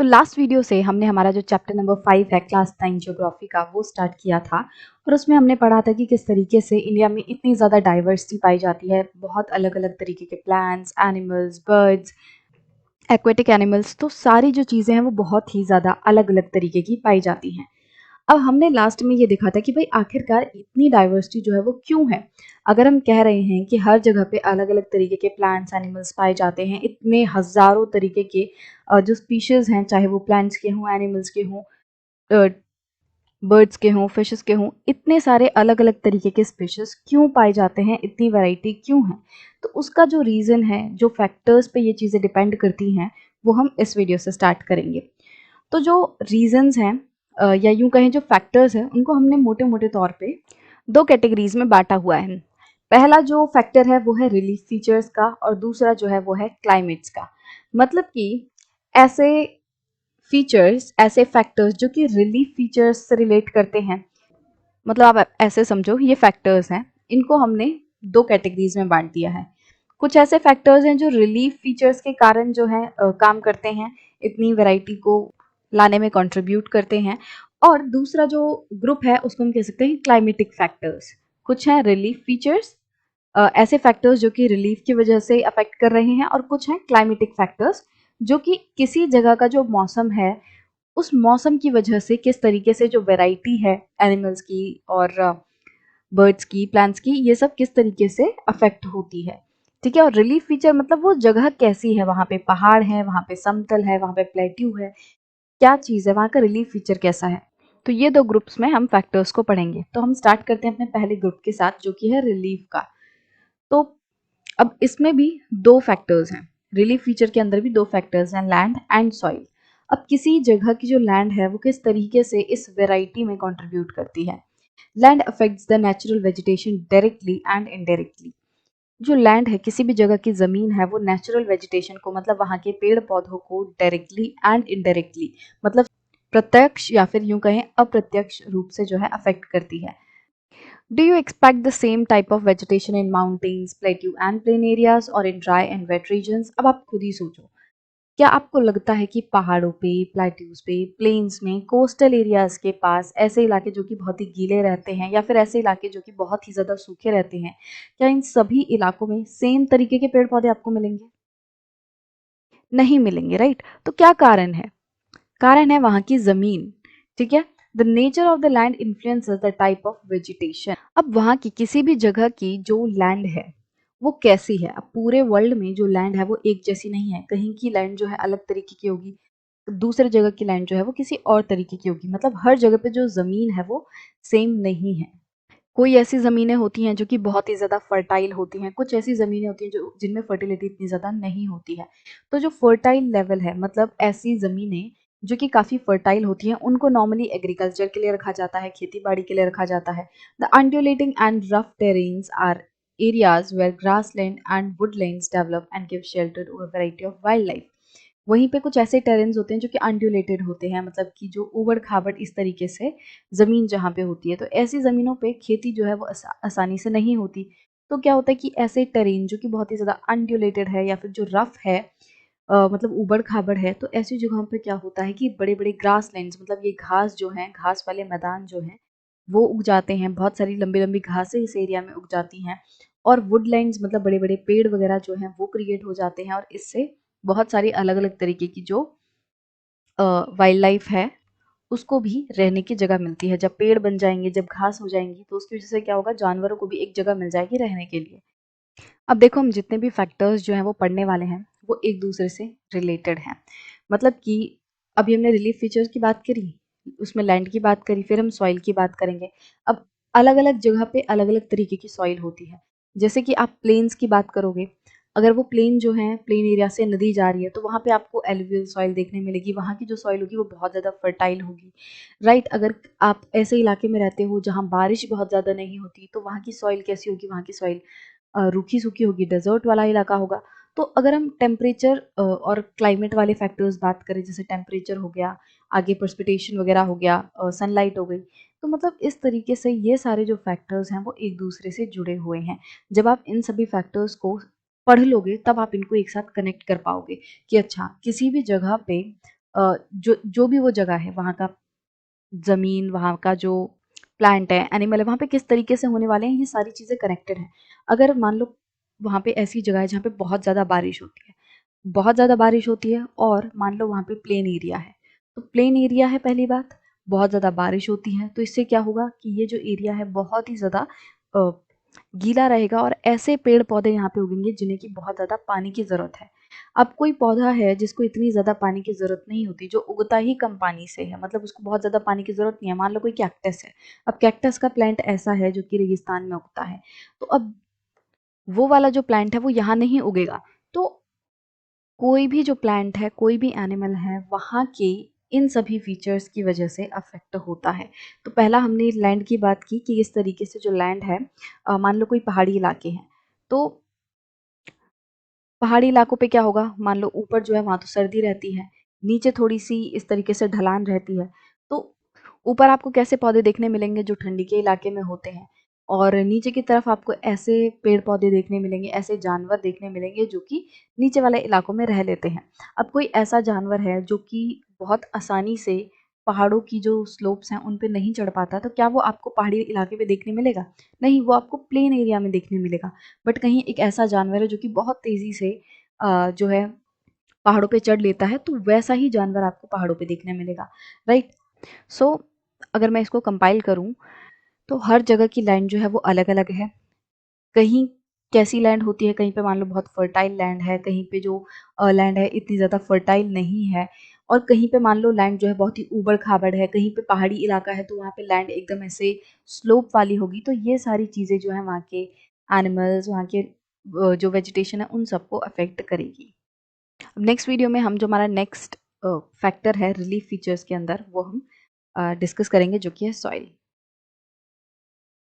तो last video से हमने हमारा जो चैप्टर नंबर 5 है क्लास 9 ज्योग्राफी का वो स्टार्ट किया था और उसमें हमने पढ़ा था कि किस तरीके से इंडिया में इतनी ज़्यादा डाइवर्सिटी पाई जाती है, बहुत अलग अलग तरीके के plants, animals, birds, aquatic animals. तो सारी जो चीज़ें हैं वो बहुत ही ज़्यादा अलग अलग तरीके की पाई जाती हैं। अब हमने लास्ट में ये देखा था कि भाई आखिरकार इतनी डाइवर्सिटी जो है वो क्यों है। अगर हम कह रहे हैं कि हर जगह पे अलग अलग तरीके के प्लांट्स एनिमल्स पाए जाते हैं, इतने हजारों तरीके के जो स्पीशीज हैं, चाहे वो प्लांट्स के हों, एनिमल्स के हों, बर्ड्स के हों, फिशेस के हों, इतने सारे अलग अलग तरीके के स्पीशीज क्यों पाए जाते हैं, इतनी वैरायटी क्यों है। तो उसका जो रीज़न है, जो फैक्टर्स पे ये चीज़ें डिपेंड करती हैं, वो हम इस वीडियो से स्टार्ट करेंगे। तो जो रीजंस हैं या यूं कहें जो फैक्टर्स हैं, उनको हमने मोटे मोटे तौर पे दो कैटेगरीज में बांटा हुआ है। पहला जो फैक्टर है वो है रिलीफ फीचर्स का और दूसरा जो है वो है क्लाइमेट्स का। मतलब कि ऐसे फीचर्स, ऐसे फैक्टर्स जो कि रिलीफ फीचर्स से रिलेट करते हैं, मतलब आप ऐसे समझो ये फैक्टर्स हैं, इनको हमने दो कैटेगरीज में बांट दिया है। कुछ ऐसे फैक्टर्स हैं जो रिलीफ फीचर्स के कारण जो है काम करते हैं, इतनी वैरायटी को लाने में कंट्रीब्यूट करते हैं। और दूसरा जो ग्रुप है उसको हम कह सकते हैं क्लाइमेटिक फैक्टर्स। कुछ हैं रिलीफ फीचर्स, ऐसे फैक्टर्स जो कि रिलीफ की वजह से अफेक्ट कर रहे हैं, और कुछ हैं क्लाइमेटिक फैक्टर्स जो कि किसी जगह का जो मौसम है, उस मौसम की वजह से किस तरीके से जो वैरायटी है एनिमल्स की और बर्ड्स की, प्लांट्स की, ये सब किस तरीके से अफेक्ट होती है। ठीक है। और रिलीफ फीचर मतलब वो जगह कैसी है, वहाँ पे पहाड़ है, वहाँ पे समतल है, वहाँ पे प्लेट्यू है, क्या चीज़ है, वहाँ का रिलीफ फीचर कैसा है। तो ये दो ग्रुप्स में हम फैक्टर्स को पढ़ेंगे। तो हम स्टार्ट करते हैं अपने पहले ग्रुप के साथ जो कि है रिलीफ का। तो अब इसमें भी दो फैक्टर्स हैं, रिलीफ फीचर के अंदर भी दो फैक्टर्स हैं, लैंड एंड सॉइल। अब किसी जगह की जो लैंड है वो किस तरीके से इस वेराइटी में कंट्रीब्यूट करती है। Land affects the natural vegetation directly and indirectly. जो लैंड है, किसी भी जगह की जमीन है, वो नेचुरल वेजिटेशन को, मतलब वहाँ के पेड़ पौधों को डायरेक्टली एंड इनडायरेक्टली, मतलब प्रत्यक्ष या फिर यूं कहें अप्रत्यक्ष रूप से जो है अफेक्ट करती है। Do you expect the same type of vegetation in mountains, plateau and plain areas or in dry and wet regions? अब आप खुद ही सोचो, क्या आपको लगता है कि पहाड़ों पे, प्लेट्यूज पे, प्लेन्स में, कोस्टल एरियाज के पास ऐसे इलाके जो कि बहुत ही गीले रहते हैं या फिर ऐसे इलाके जो कि बहुत ही ज़्यादा सूखे रहते हैं, क्या इन सभी इलाकों में सेम तरीके के पेड़ पौधे आपको मिलेंगे? नहीं मिलेंगे, राइट। तो क्या कारण है? कारण है वहाँ की ज़मीन। ठीक है। The nature of the land influences the type of vegetation. अब वहाँ की किसी भी जगह की जो लैंड है वो कैसी है। अब पूरे वर्ल्ड में जो लैंड है वो एक जैसी नहीं है, कहीं की लैंड जो है अलग तरीके की होगी, दूसरे जगह की लैंड जो है वो किसी और तरीके की होगी। मतलब हर जगह पे जो ज़मीन है वो सेम नहीं है। कोई ऐसी ज़मीनें होती हैं जो कि बहुत ही ज़्यादा फर्टाइल होती हैं, कुछ ऐसी ज़मीनें होती हैं जो जिनमें फर्टिलिटी इतनी ज़्यादा नहीं होती है। तो जो फर्टाइल लेवल है, मतलब ऐसी ज़मीनें जो कि काफ़ी फर्टाइल होती हैं, उनको नॉर्मली एग्रीकल्चर के लिए रखा जाता है, खेती-बाड़ी के लिए रखा जाता है। The undulating and rough terrains are areas where grassland and woodlands develop and give shelter to a variety of wildlife. वहीं पे कुछ ऐसे टेरेन्स होते हैं जो कि अनड्यूलेटेड होते हैं, मतलब कि जो ऊबड़-खाबड़ इस तरीके से ज़मीन जहाँ पे होती है, तो ऐसी ज़मीनों पे खेती जो है वो आसानी से नहीं होती। तो क्या होता है कि ऐसे टेरेन जो कि बहुत ही ज़्यादा अनड्यूलेटेड है या फिर जो रफ़ है, मतलब ऊबड़-खाबड़ है, तो ऐसी जगहों पे क्या होता है कि बड़े-बड़े ग्रासलैंड्स, मतलब ये घास जो हैं, घास वाले मैदान जो हैं, वो उग जाते हैं। बहुत सारी लंबी-लंबी घासें इस एरिया में उग जाती हैं, और वुडलैंड्स मतलब बड़े-बड़े पेड़ वगैरह जो हैं वो क्रिएट हो जाते हैं, और इससे बहुत सारी अलग-अलग तरीके की जो वाइल्ड लाइफ है उसको भी रहने की जगह मिलती है। जब पेड़ बन जाएँगे, जब घास हो जाएँगी, तो उसकी वजह से क्या होगा, जानवरों को भी एक जगह मिल जाएगी रहने के लिए। अब देखो, हम जितने भी फैक्टर्स जो हैं वो पढ़ने वाले हैं, वो एक दूसरे से रिलेटेड हैं। मतलब कि अभी हमने रिलीफ फीचर्स की बात करी, उसमें लैंड की बात करी, फिर हम सॉइल की बात करेंगे। अब अलग-अलग जगह पे अलग-अलग तरीके की सॉइल होती है। जैसे कि आप प्लेन्स की बात करोगे, अगर वो प्लेन जो है, प्लेन एरिया से नदी जा रही है, तो वहाँ पे आपको एलुवियल सॉइल देखने मिलेगी। वहाँ की जो सॉइल होगी वो बहुत ज़्यादा फर्टाइल होगी, राइट। अगर आप ऐसे इलाके में रहते हो जहाँ बारिश बहुत ज़्यादा नहीं होती, तो वहाँ की सॉइल कैसी होगी, वहाँ की सॉइल रूखी-सूखी होगी, डेज़र्ट वाला इलाका होगा। तो अगर हम टेम्परेचर और क्लाइमेट वाले फैक्टर्स बात करें, जैसे टेम्परेचर हो गया, आगे प्रेसिपिटेशन वगैरह हो गया, सनलाइट हो गई, तो मतलब इस तरीके से ये सारे जो फैक्टर्स हैं वो एक दूसरे से जुड़े हुए हैं। जब आप इन सभी फैक्टर्स को पढ़ लोगे तब आप इनको एक साथ कनेक्ट कर पाओगे कि अच्छा, किसी भी जगह पे जो जो भी वो जगह है, वहाँ का ज़मीन, वहाँ का जो प्लांट है, एनिमल है, वहाँ पे किस तरीके से होने वाले हैं, ये सारी चीज़ें कनेक्टेड हैं। अगर मान लो वहाँ पे ऐसी जगह है जहाँ पे बहुत ज़्यादा बारिश होती है, बहुत ज़्यादा बारिश होती है और मान लो वहाँ पे प्लेन एरिया है, तो प्लेन एरिया है पहली बात, बहुत ज़्यादा बारिश होती है, तो इससे क्या होगा कि ये जो एरिया है बहुत ही ज़्यादा अ, गीला रहेगा और ऐसे पेड़-पौधे यहाँ पे उगेंगे जिन्हें की बहुत ज़्यादा पानी की ज़रूरत है। अब कोई पौधा है जिसको इतनी ज़्यादा पानी की ज़रूरत नहीं होती, जो उगता ही कम पानी से है, मतलब उसको बहुत ज़्यादा पानी की ज़रूरत नहीं है। मान लो कोई कैक्टस है, अब कैक्टस का प्लांट ऐसा है जो कि रेगिस्तान में उगता है, तो अब वो वाला जो प्लांट है वो यहाँ नहीं उगेगा। तो कोई भी जो प्लांट है, कोई भी एनिमल है, वहाँ के इन सभी फीचर्स की वजह से अफ़ेक्ट होता है। तो पहला हमने लैंड की बात की कि इस तरीके से जो लैंड है, मान लो कोई पहाड़ी इलाके हैं, तो पहाड़ी इलाकों पे क्या होगा, मान लो ऊपर जो है वहाँ तो सर्दी रहती है, नीचे थोड़ी-सी इस तरीके से ढलान रहती है। तो ऊपर आपको कैसे पौधे देखने मिलेंगे जो ठंडी के इलाके में होते हैं और नीचे की तरफ आपको ऐसे पेड़-पौधे देखने मिलेंगे, ऐसे जानवर देखने मिलेंगे जो कि नीचे वाले इलाकों में रह लेते हैं। अब कोई ऐसा जानवर है जो कि बहुत आसानी से पहाड़ों की जो स्लोप्स हैं उन पे नहीं चढ़ पाता, तो क्या वो आपको पहाड़ी इलाके में देखने मिलेगा? नहीं, वो आपको प्लेन एरिया में देखने मिलेगा। बट कहीं एक ऐसा जानवर है जो कि बहुत तेज़ी से जो है पहाड़ों पे चढ़ लेता है, तो वैसा ही जानवर आपको पहाड़ों पे देखने मिलेगा, राइट? सो अगर मैं इसको कंपाइल करूँ, तो हर जगह की लैंड जो है वो अलग-अलग है। कहीं कैसी लैंड होती है, कहीं पे मान लो बहुत फर्टाइल लैंड है, कहीं पे जो लैंड है इतनी ज़्यादा फर्टाइल नहीं है और कहीं पे मान लो लैंड जो है बहुत ही ऊबड़-खाबड़ है, कहीं पे पहाड़ी इलाका है तो वहाँ पे लैंड एकदम ऐसे स्लोप वाली होगी। तो ये सारी चीज़ें जो हैं वहाँ के एनिमल्स, वहाँ के जो वेजिटेशन है उन सबको अफ़ेक्ट करेगी। अब नेक्स्ट वीडियो में हम जो हमारा नेक्स्ट फैक्टर है रिलीफ फीचर्स के अंदर, वो हम डिस्कस करेंगे जो कि है सॉइल।